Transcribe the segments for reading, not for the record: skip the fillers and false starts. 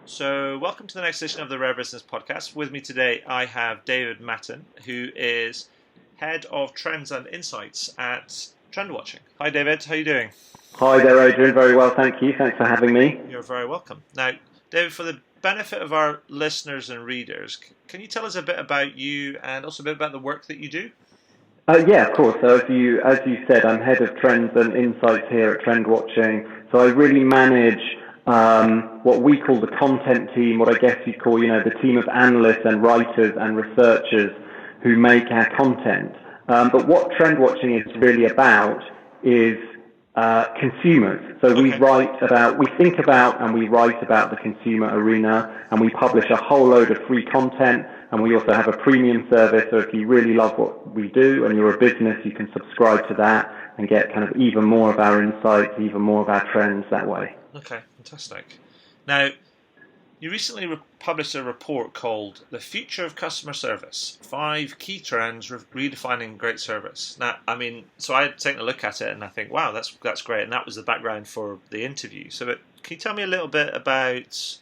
So, welcome to the next edition of the Rare Business Podcast. With me today, I have David Mattin, who is Head of Trends and Insights at Trend Watching. Hi, David. How are you doing? Hi there, Adrian. Very well, thank you. Thanks for having me. You're very welcome. Now, David, for the benefit of our listeners and readers, can you tell us a bit about you and also a bit about the work that you do? Yeah, of course. So as you said, I'm Head of Trends and Insights here at Trend Watching. So I really manage what we call the content team, what I guess you'd call, the team of analysts and writers and researchers who make our content. But what Trend Watching is really about is consumers. So we think about and we write about the consumer arena, and we publish a whole load of free content, and we also have a premium service. So if you really love what we do and you're a business, you can subscribe to that and get kind of even more of our insights, even more of our trends that way. Okay, fantastic. Now, you recently published a report called The Future of Customer Service, 5 Key Trends Redefining Great Service. Now, so I had taken a look at it and I think, wow, that's great. And that was the background for the interview. So can you tell me a little bit about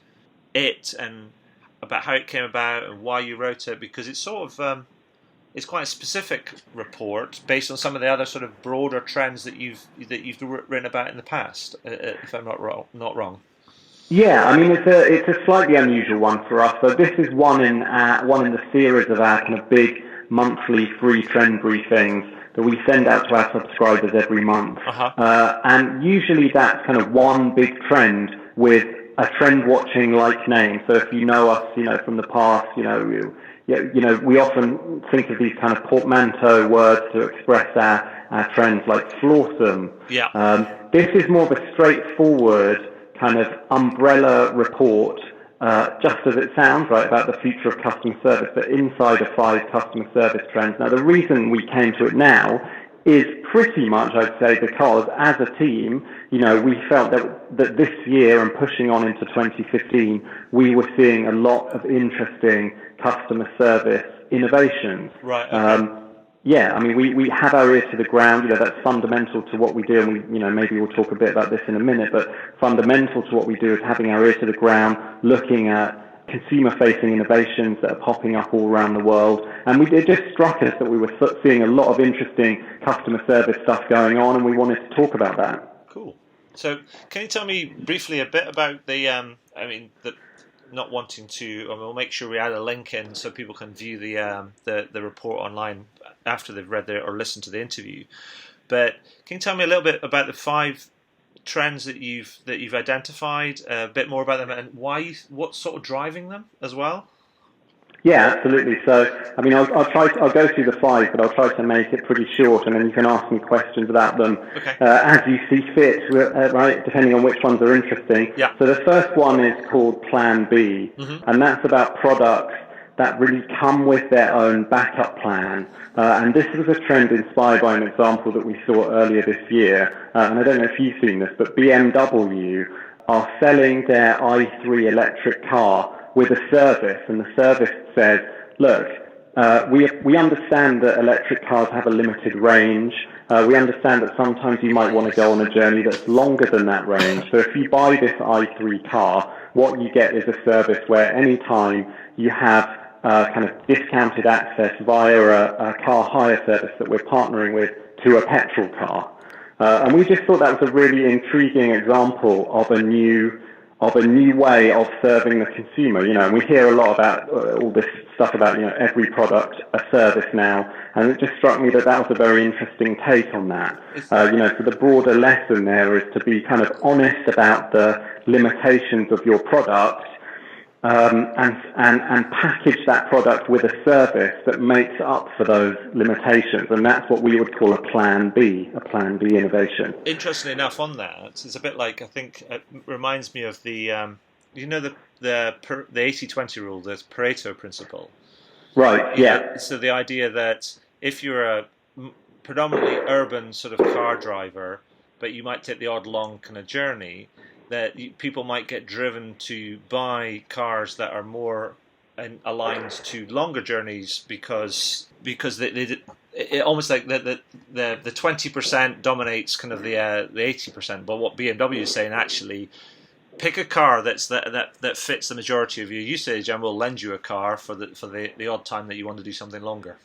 it and about how it came about and why you wrote it? Because it's sort of, it's quite a specific report based on some of the other sort of broader trends that you've written about in the past, if I'm not wrong. Yeah, it's a slightly unusual one for us. So this is one in the series of our kind of big monthly free trend briefings that we send out to our subscribers every month. And usually that's kind of one big trend with a Trend Watching like name. So if you know us, from the past, we often think of these kind of portmanteau words to express our trends, like flawsome. Yeah. This is more of a straightforward kind of umbrella report, just as it sounds, right, about the future of customer service, but inside of 5 customer service trends. Now, the reason we came to it now is pretty much, I'd say, because as a team, we felt that this year and pushing on into 2015, we were seeing a lot of interesting customer service innovations. Right. Okay. We have our ear to the ground. That's fundamental to what we do, and maybe we'll talk a bit about this in a minute. But fundamental to what we do is having our ear to the ground, looking at consumer-facing innovations that are popping up all around the world. And it just struck us that we were seeing a lot of interesting customer service stuff going on, and we wanted to talk about that. Cool. So, can you tell me briefly a bit about the not wanting to, we'll make sure we add a link in so people can view the report online after they've read or listened to the interview. But can you tell me a little bit about the 5 trends that you've identified, a bit more about them, and what's sort of driving them as well? Yeah, absolutely. So, I'll go through the 5, but I'll try to make it pretty short, and then you can ask me questions about them as you see fit, right, depending on which ones are interesting. Yeah. So the first one is called Plan B, and that's about products that really come with their own backup plan. And this was a trend inspired by an example that we saw earlier this year. And I don't know if you've seen this, but BMW are selling their i3 electric car with a service, and the service says, look, we understand that electric cars have a limited range. We understand that sometimes you might want to go on a journey that's longer than that range. So if you buy this i3 car, what you get is a service where any time you have kind of discounted access via a car hire service that we're partnering with to a petrol car. And we just thought that was a really intriguing example of a new way of serving the consumer. And we hear a lot about all this stuff about, every product a service now, and it just struck me that was a very interesting take on that. So the broader lesson there is to be kind of honest about the limitations of your product, and package that product with a service that makes up for those limitations, and that's what we would call a Plan B innovation. Interestingly enough, on that, it's a bit like, I think it reminds me of the the 80-20 rule, the Pareto principle. Right. Yeah. So the idea that if you're a predominantly urban sort of car driver, but you might take the odd long kind of journey, that people might get driven to buy cars that are more aligned to longer journeys because it almost like the 20% dominates kind of the 80%. But what BMW is saying, actually, pick a car that fits the majority of your usage, and we'll lend you a car for the odd time that you want to do something longer.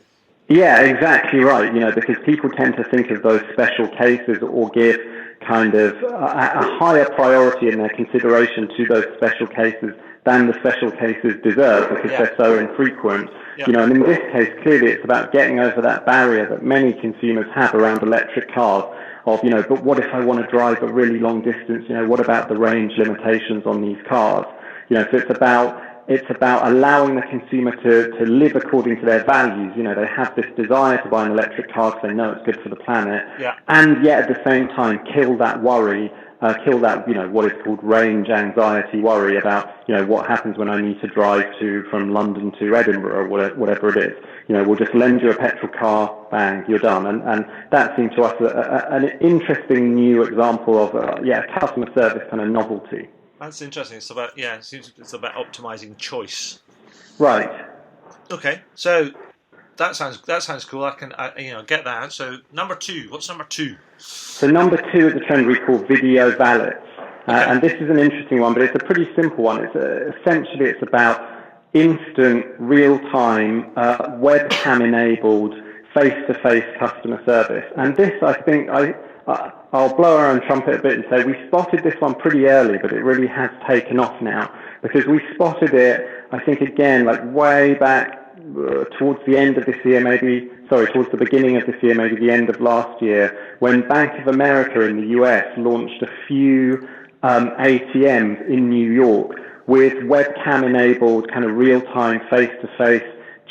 Yeah, exactly right. Because people tend to think of those special cases or give kind of a higher priority in their consideration to those special cases than the special cases deserve because they're so infrequent. And in this case, clearly it's about getting over that barrier that many consumers have around electric cars of, but what if I want to drive a really long distance? What about the range limitations on these cars? So it's about allowing the consumer to live according to their values. They have this desire to buy an electric car because they know it's good for the planet, and yet at the same time kill that worry, what is called range anxiety worry about, what happens when I need to drive from London to Edinburgh or whatever it is. We'll just lend you a petrol car, bang, you're done. And that seemed to us an interesting new example of, customer service kind of novelty. That's interesting. It's about it's about optimizing choice. Right. Okay. So that sounds cool. I get that. So number 2. What's number 2? So number 2 is a trend we call video valets, and this is an interesting one, but it's a pretty simple one. Essentially it's about instant, real-time, webcam-enabled, face-to-face customer service. And this, I think, I'll blow our own trumpet a bit and say we spotted this one pretty early, but it really has taken off now because we spotted it, I think, again, like way back towards the end of this year, towards the beginning of this year, maybe the end of last year, when Bank of America in the US launched a few ATMs in New York with webcam-enabled kind of real-time face-to-face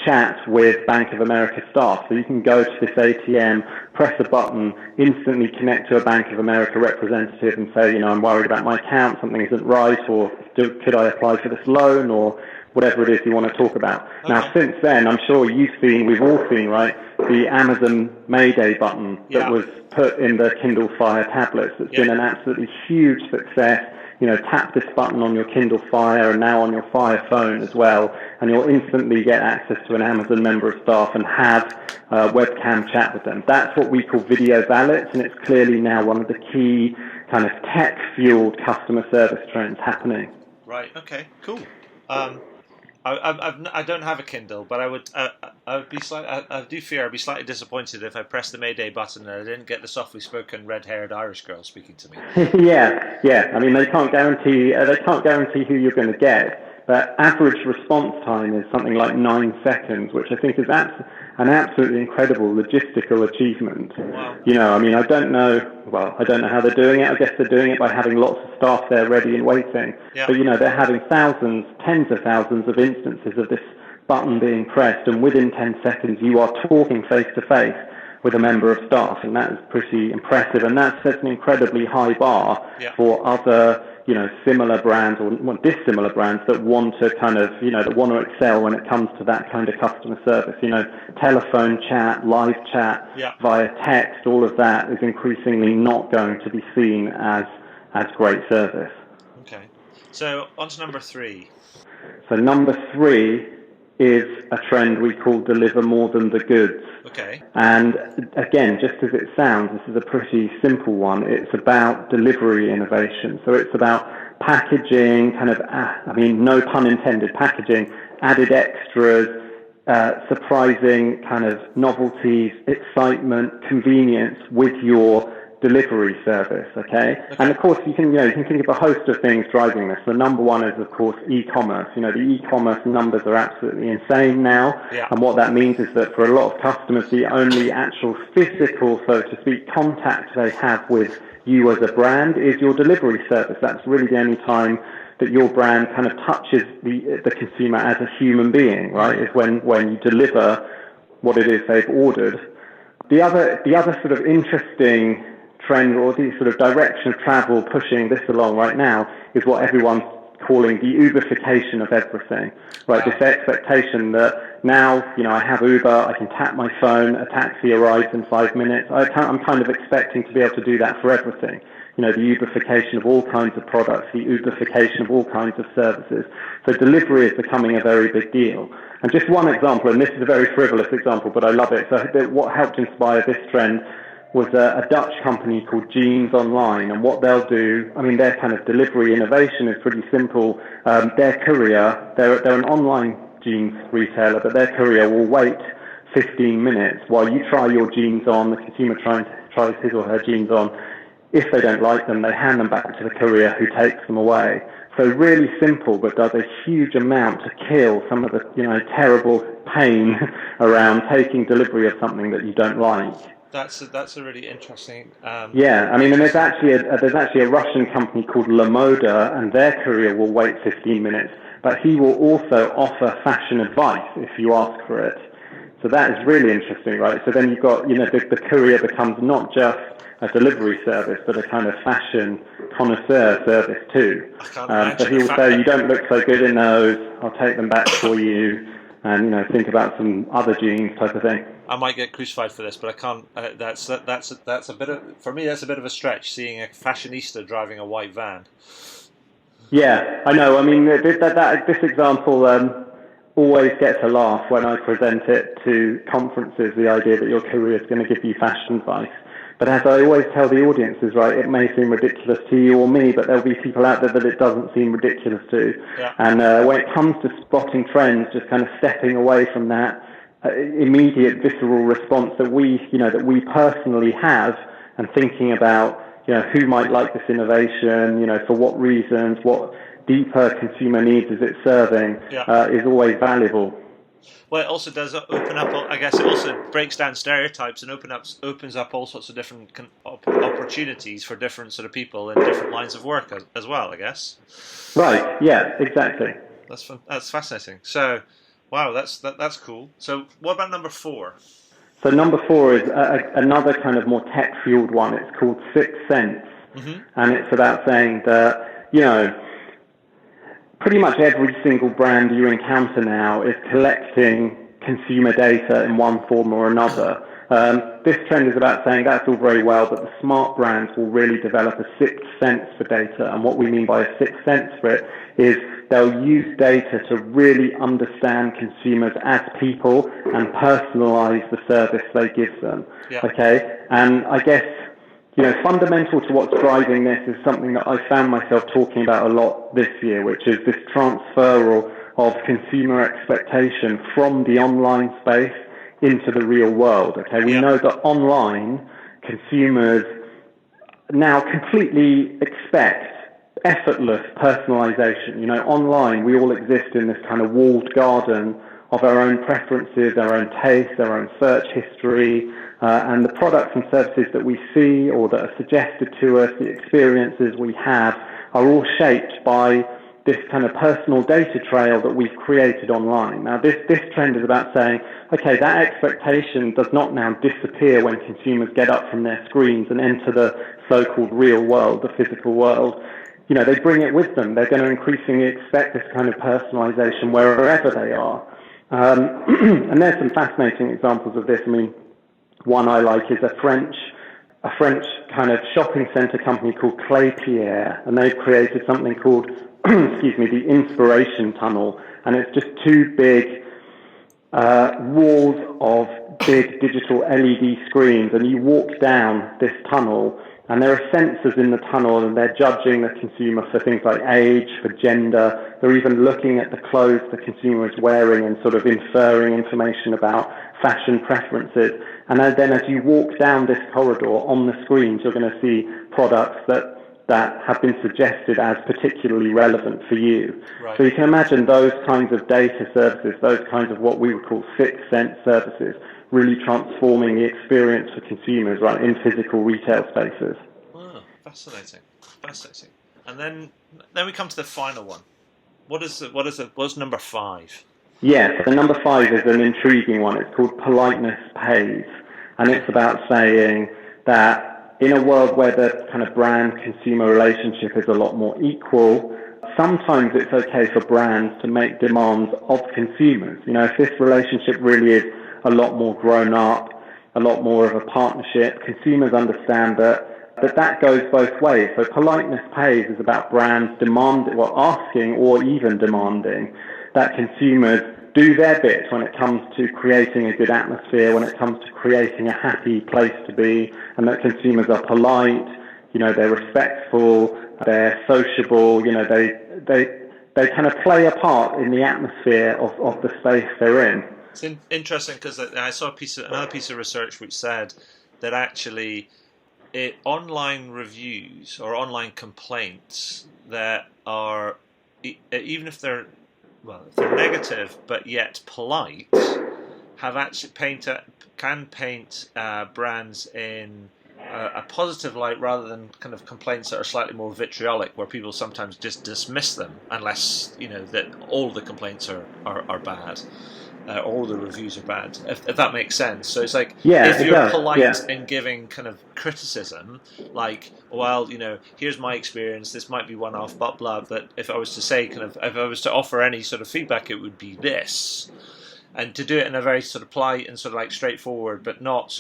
chat with Bank of America staff. So you can go to this ATM, press a button, instantly connect to a Bank of America representative and say, I'm worried about my account, something isn't right, or could I apply for this loan, or whatever it is you want to talk about. Okay. Now, since then, I'm sure we've all seen, right, the Amazon Mayday button that was put in the Kindle Fire tablets. It's been an absolutely huge success. Tap this button on your Kindle Fire and now on your Fire phone as well, and you'll instantly get access to an Amazon member of staff and have webcam chat with them. That's what we call video valets, and it's clearly now one of the key kind of tech-fueled customer service trends happening. Right. Okay. Cool. I don't have a Kindle, but I do fear I'd be slightly disappointed if I pressed the Mayday button and I didn't get the softly spoken red-haired Irish girl speaking to me. Yeah. I mean, they can't guarantee who you're going to get, but average response time is something like 9 seconds, which I think is an absolutely incredible logistical achievement. Wow. I mean, I don't know how they're doing it. I guess they're doing it by having lots of staff there ready and waiting. Yeah. But, they're having tens of thousands of instances of this button being pressed, and within 10 seconds you are talking face-to-face with a member of staff, and that is pretty impressive. And that sets an incredibly high bar for other, similar brands or dissimilar brands that want to kind of, that want to excel when it comes to that kind of customer service. Telephone chat, live chat via text, all of that is increasingly not going to be seen as great service. Okay. So on to number 3. So number 3 is a trend we call deliver more than the goods. Okay. And again, just as it sounds, this is a pretty simple one. It's about delivery innovation. So it's about packaging, kind of, no pun intended, packaging, added extras, surprising kind of novelties, excitement, convenience with your delivery service, okay? And of course, you can think of a host of things driving this. The number one is, of course, e-commerce. The e-commerce numbers are absolutely insane now. Yeah. And what that means is that for a lot of customers, the only actual physical, so to speak, contact they have with you as a brand is your delivery service. That's really the only time that your brand kind of touches the consumer as a human being, right? Is when you deliver what it is they've ordered. The other sort of interesting trend, or the sort of direction of travel pushing this along right now, is what everyone's calling the Uberification of everything, right? This expectation that now, I have Uber, I can tap my phone, a taxi arrives in 5 minutes. I'm kind of expecting to be able to do that for everything. The Uberification of all kinds of products, the Uberification of all kinds of services. So delivery is becoming a very big deal. And just one example, and this is a very frivolous example, but I love it. So what helped inspire this trend was a Dutch company called Jeans Online, and what they'll do, I mean, their kind of delivery innovation is pretty simple. Their courier, they're an online jeans retailer, but their courier will wait 15 minutes while you try your jeans on, the consumer tries his or her jeans on. If they don't like them, they hand them back to the courier who takes them away. So really simple, but does a huge amount to kill some of the, terrible pain around taking delivery of something that you don't like. That's a really interesting. Yeah, I mean, and there's actually a Russian company called La Moda, and their courier will wait 15 minutes, but he will also offer fashion advice if you ask for it. So that is really interesting, right? So then you've got, the courier becomes not just a delivery service, but a kind of fashion connoisseur service too. So he will say, you don't look so good in those, I'll take them back for you, and think about some other jeans type of thing. I might get crucified for this, but I can't. That's a bit of, for me. That's a bit of a stretch. Seeing a fashionista driving a white van. Yeah, I know. I mean, this example always gets a laugh when I present it to conferences. The idea that your courier is going to give you fashion advice. But as I always tell the audiences, right, it may seem ridiculous to you or me, but there'll be people out there that it doesn't seem ridiculous to. Yeah. And when it comes to spotting trends, just kind of stepping away from that immediate visceral response that we personally have, and thinking about, who might like this innovation, for what reasons, what deeper consumer needs is it serving, is always valuable. Well, it also does open up. I guess it also breaks down stereotypes and opens up all sorts of different opportunities for different sort of people in different lines of work as well. I guess. Right. Yeah. Exactly. That's fascinating. So, wow, that's cool. So, what about number 4? So number 4 is another kind of more tech-fueled one. It's called Sixth Sense, and it's about saying that pretty much every single brand you encounter now is collecting consumer data in one form or another. This trend is about saying that's all very well, but the smart brands will really develop a sixth sense for data. And what we mean by a sixth sense for it is they'll use data to really understand consumers as people and personalize the service they give them. Yeah. Okay? And I guess, fundamental to what's driving this is something that I found myself talking about a lot this year, which is this transfer of consumer expectation from the online space into the real world. Okay, we know that online consumers now completely expect effortless personalization. Online we all exist in this kind of walled garden of our own preferences, our own tastes, our own search history, and the products and services that we see or that are suggested to us, the experiences we have, are all shaped by this kind of personal data trail that we've created online. Now, this trend is about saying, okay, that expectation does not now disappear when consumers get up from their screens and enter the so-called real world, the physical world. They bring it with them. They're going to increasingly expect this kind of personalization wherever they are. And there's some fascinating examples of this. I mean, one I like is a French kind of shopping center company called Klépierre, and they've created something called the Inspiration Tunnel, and it's just 2 big walls of big digital LED screens, and you walk down this tunnel, and there are sensors in the tunnel, and they're judging the consumer for things like age, for gender. They're even looking at the clothes the consumer is wearing and sort of inferring information about fashion preferences. And then as you walk down this corridor on the screens, you're going to see products that have been suggested as particularly relevant for you. Right. So you can imagine those kinds of data services, those kinds of what we would call sixth sense services, really transforming the experience for consumers, right, in physical retail spaces. Oh, fascinating. And then we come to the final one. What's number 5? Yes, so number 5 is an intriguing one. It's called Politeness Pays, and it's about saying that in a world where the kind of brand-consumer relationship is a lot more equal, sometimes it's okay for brands to make demands of consumers. If this relationship really is a lot more grown up, a lot more of a partnership, consumers understand that goes both ways. So Politeness Pays is about brands asking or even demanding that consumers do their bit when it comes to creating a good atmosphere, when it comes to creating a happy place to be, and that consumers are polite, they're respectful, they're sociable, they kind of play a part in the atmosphere of the space they're in. It's interesting because I saw another piece of research which said that actually online reviews or online complaints that are, even if they're negative but yet polite, have actually can paint brands in a positive light rather than kind of complaints that are slightly more vitriolic, where people sometimes just dismiss them unless that all the complaints are bad. All the reviews are bad, if that makes sense. So it's like, if you're polite in giving kind of criticism, like, well, here's my experience, this might be one-off, blah, blah, but if I was to say, if I was to offer any sort of feedback, it would be this. And to do it in a very sort of polite and sort of like straightforward, but not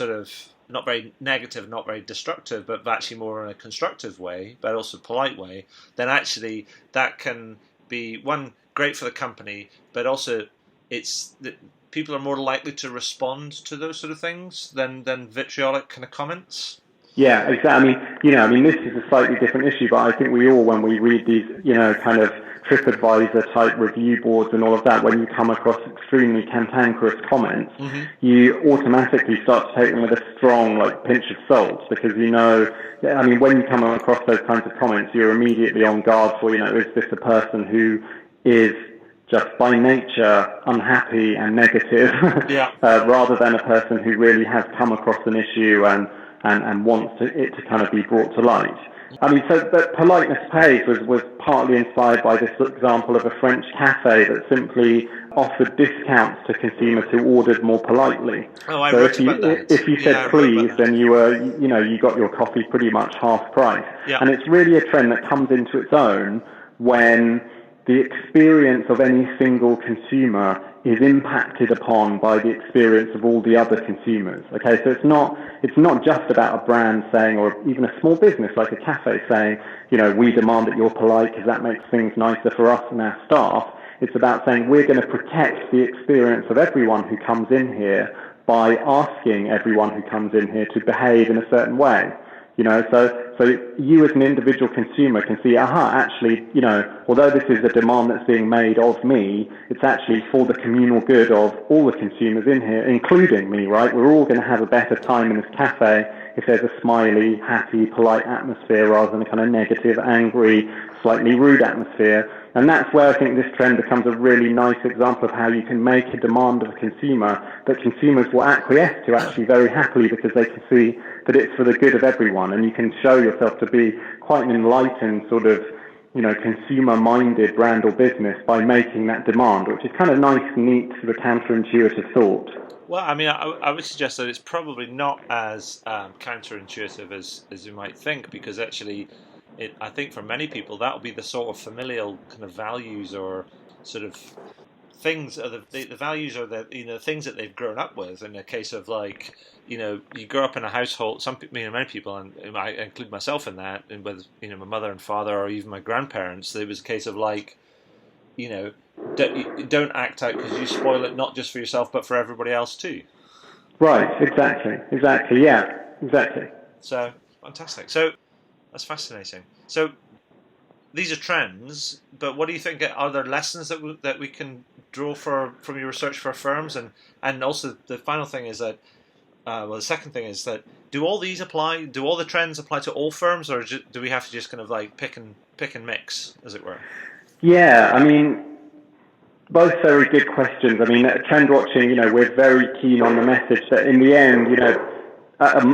very negative, not very destructive, but actually more in a constructive way, but also polite way, then actually that can be, one, great for the company, but also it's that people are more likely to respond to those sort of things than vitriolic kind of comments. Yeah, exactly. This is a slightly different issue, but I think we all, when we read these, kind of TripAdvisor type review boards and all of that, when you come across extremely cantankerous comments, you automatically start to take them with a strong, pinch of salt, because when you come across those kinds of comments, you're immediately on guard for, is this a person who is just by nature unhappy and negative, rather than a person who really has come across an issue and wants it to kind of be brought to light. But politeness pays was partly inspired by this example of a French cafe that simply offered discounts to consumers who ordered more politely. Oh, I read about that. If you said please, then you got your coffee pretty much half price. Yeah. And it's really a trend that comes into its own when the experience of any single consumer is impacted upon by the experience of all the other consumers. Okay, so it's not just about a brand saying, or even a small business like a cafe saying, we demand that you're polite because that makes things nicer for us and our staff. It's about saying we're going to protect the experience of everyone who comes in here by asking everyone who comes in here to behave in a certain way. So you as an individual consumer can see, actually, although this is a demand that's being made of me, it's actually for the communal good of all the consumers in here, including me, right? We're all going to have a better time in this cafe if there's a smiley, happy, polite atmosphere rather than a kind of negative, angry, slightly rude atmosphere. And that's where I think this trend becomes a really nice example of how you can make a demand of a consumer that consumers will acquiesce to actually very happily, because they can see that it's for the good of everyone, and you can show yourself to be quite an enlightened sort of, consumer-minded brand or business by making that demand, which is kind of nice, neat, sort of counterintuitive thought. Well, I would suggest that it's probably not as counterintuitive as you might think, because actually, I think for many people that will be the sort of familial kind of values or sort of things, or the values or the things that they've grown up with. In a case of you grow up in a household. Many people, and I include myself in that, and with my mother and father, or even my grandparents, there was a case of don't act out because you spoil it not just for yourself but for everybody else too. Right. Exactly. Yeah. Exactly. So fantastic. So that's fascinating. So these are trends, but what do you think? Are there lessons that we can draw from your research for firms? And also the final thing is that, the second thing is that, do all these apply? Do all the trends apply to all firms, or do we have to just kind of pick and mix, as it were? Yeah, both very good questions. Trend watching, we're very keen on the message that in the end,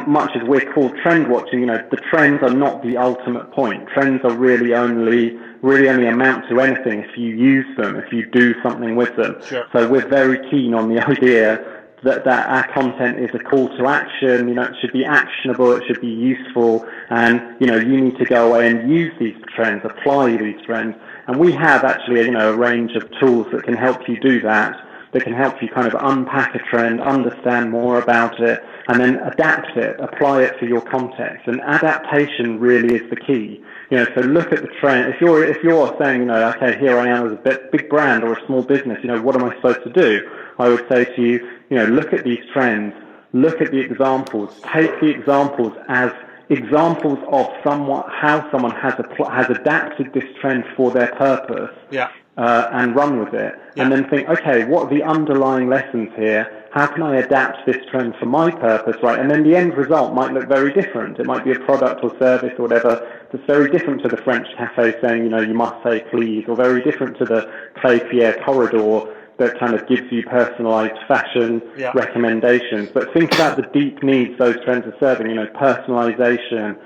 much as we're called trend watching, the trends are not the ultimate point. Trends are really only amount to anything if you use them, if you do something with them. Sure. So we're very keen on the idea that our content is a call to action. It should be actionable, it should be useful, and you need to go away and use these trends, apply these trends. And we have actually a range of tools that can help you do that. that can help you kind of unpack a trend, understand more about it, and then adapt it, apply it to your context. And adaptation really is the key. So look at the trend. If you're saying, okay, here I am as a big brand or a small business, what am I supposed to do? I would say to you, look at these trends, look at the examples, take the examples as examples of how someone has adapted this trend for their purpose, and run with it, and then think, okay, what are the underlying lessons here? How can I adapt this trend for my purpose, right? And then the end result might look very different. It might be a product or service or whatever that's very different to the French cafe saying, you must say please, or very different to the Klépierre corridor that kind of gives you personalized fashion recommendations. But think about the deep needs those trends are serving, personalization,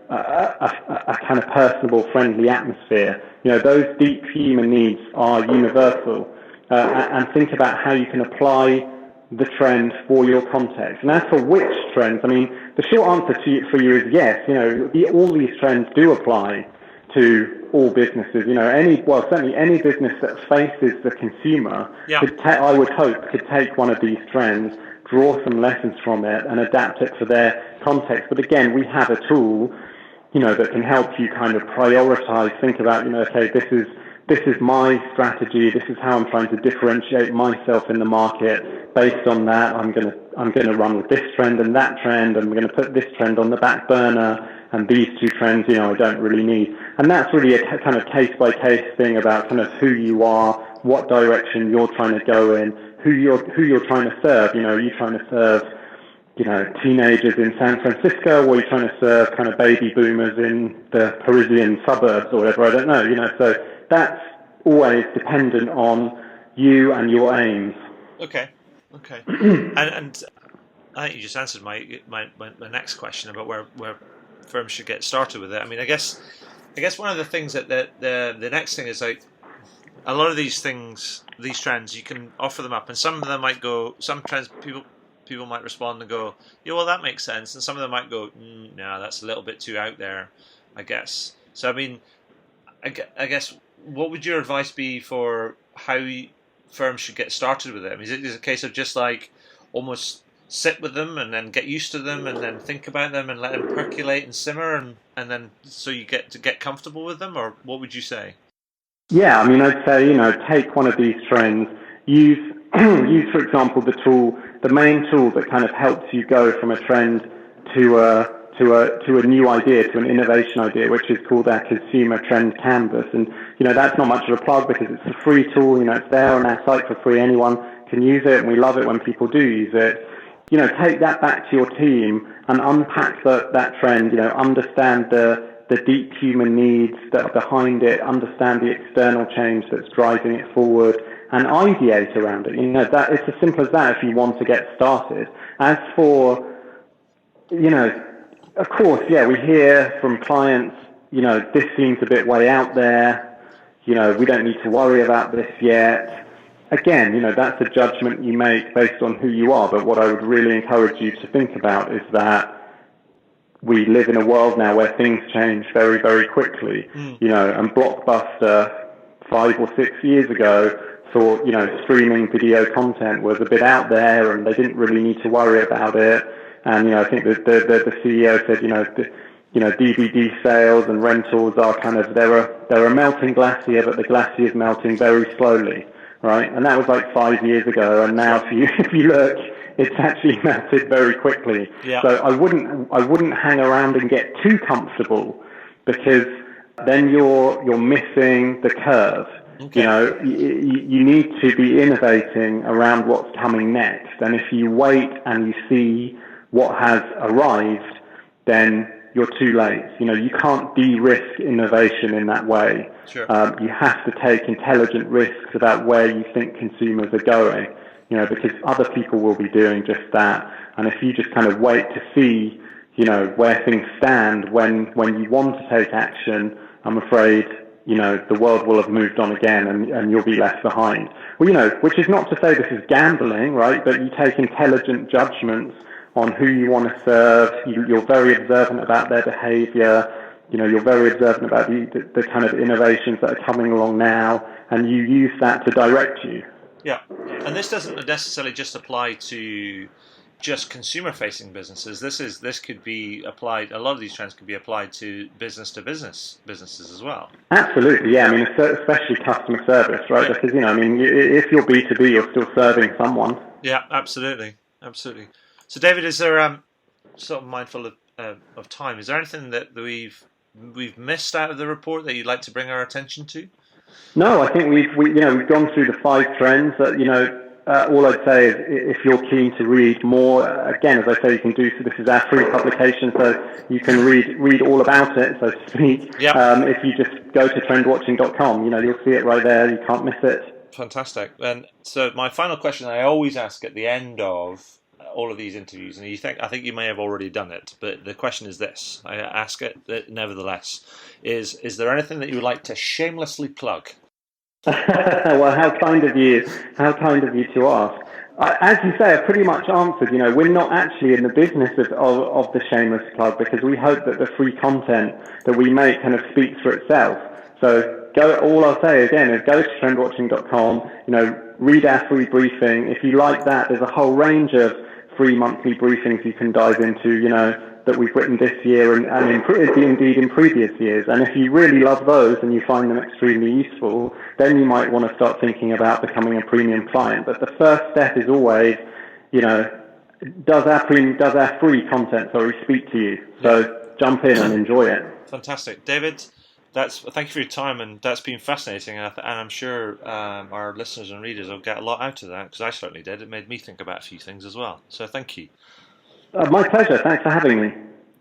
a kind of personable, friendly atmosphere. Those deep human needs are universal. And think about how you can apply the trend for your context. And as for which trends, the short answer for you is yes. All these trends do apply to all businesses. Certainly any business that faces the consumer, I would hope, could take one of these trends, draw some lessons from it, and adapt it for their context. But again, we have a tool, that can help you kind of prioritize, think about, okay, this is my strategy. This is how I'm trying to differentiate myself in the market. Based on that, I'm going to run with this trend and that trend. I'm going to put this trend on the back burner, and these two trends, I don't really need. And that's really a kind of case-by-case thing about kind of who you are, what direction you're trying to go in, who you're trying to serve. Are you trying to serve, teenagers in San Francisco, or are you trying to serve kind of baby boomers in the Parisian suburbs or whatever? I don't know. So that's always dependent on you and your aims. Okay. and I think you just answered my next question about where firms should get started with it. I guess one of the things that the next thing is, like, a lot of these trends, you can offer them up, and some of them might go, some trends people might respond and go, yeah, well, that makes sense, and some of them might go, no, that's a little bit too out there, I guess. So I guess, what would your advice be for how firms should get started with it? Is it a case of just like almost sit with them and then get used to them and then think about them and let them percolate and simmer and then so you get comfortable with them, or what would you say? Yeah, I'd say, take one of these trends, use for example the main tool that kind of helps you go from a trend to a new idea, to an innovation idea, which is called our consumer trend canvas. And that's not much of a plug because it's a free tool. It's there on our site for free. Anyone can use it, and we love it when people do use it. Take that back to your team and unpack that trend. Understand the deep human needs that are behind it, understand the external change that's driving it forward, and ideate around it. That it's as simple as that if you want to get started. As for, of course, we hear from clients, this seems a bit way out there, we don't need to worry about this yet. Again, that's a judgment you make based on who you are, but what I would really encourage you to think about is that we live in a world now where things change very, very quickly, and Blockbuster 5 or 6 years ago thought, streaming video content was a bit out there and they didn't really need to worry about it. And, I think that the CEO said, DVD sales and rentals are kind of, they're a melting glacier, but the glacier is melting very slowly, right? And that was like 5 years ago. And now if you look, it's actually melted very quickly. Yeah. So I wouldn't hang around and get too comfortable, because then you're missing the curve. Okay. You need to be innovating around what's coming next. And if you wait and you see what has arrived, then you're too late. You can't de-risk innovation in that way. Sure. You have to take intelligent risks about where you think consumers are going, because other people will be doing just that. And if you just kind of wait to see, where things stand when you want to take action, I'm afraid, the world will have moved on again and you'll be left behind. Well, which is not to say this is gambling, right? But you take intelligent judgments on who you want to serve. You're very observant about their behavior. You're very observant about the kind of innovations that are coming along now, and you use that to direct you. Yeah, and this doesn't necessarily just apply to just consumer-facing businesses. This could be applied. A lot of these trends could be applied to business-to-business businesses as well. Absolutely, yeah. I mean, especially customer service, right? Yeah. Because, I mean, if you're B2B, you're still serving someone. Yeah, absolutely, absolutely. So, David, is there sort of mindful of time? Is there anything that we've missed out of the report that you'd like to bring our attention to? No, I think we've gone through the 5 trends that, all I'd say is if you're keen to read more, again, as I say, you can do so. This is our free publication, so you can read all about it, so to speak. Yep. If you just go to trendwatching.com, you'll see it right there. You can't miss it. Fantastic. And so my final question I always ask at the end of all of these interviews, and I think you may have already done it, but the question is this, I ask it nevertheless, is there anything that you would like to shamelessly plug? Well, how kind of you to ask. As you say, I've pretty much answered. We're not actually in the business of the shameless plug, because we hope that the free content that we make kind of speaks for itself. So all I'll say again is go to trendwatching.com, read our free briefing. If you like that, there's a whole range of free monthly briefings you can dive into, that we've written this year and indeed in previous years. And if you really love those and you find them extremely useful, then you might want to start thinking about becoming a premium client. But the first step is always, does our free content speak to you? So jump in and enjoy it. Fantastic. David, thank you for your time, and that's been fascinating, and I'm sure our listeners and readers will get a lot out of that, because I certainly did. It made me think about a few things as well. So thank you. My pleasure. Thanks for having me.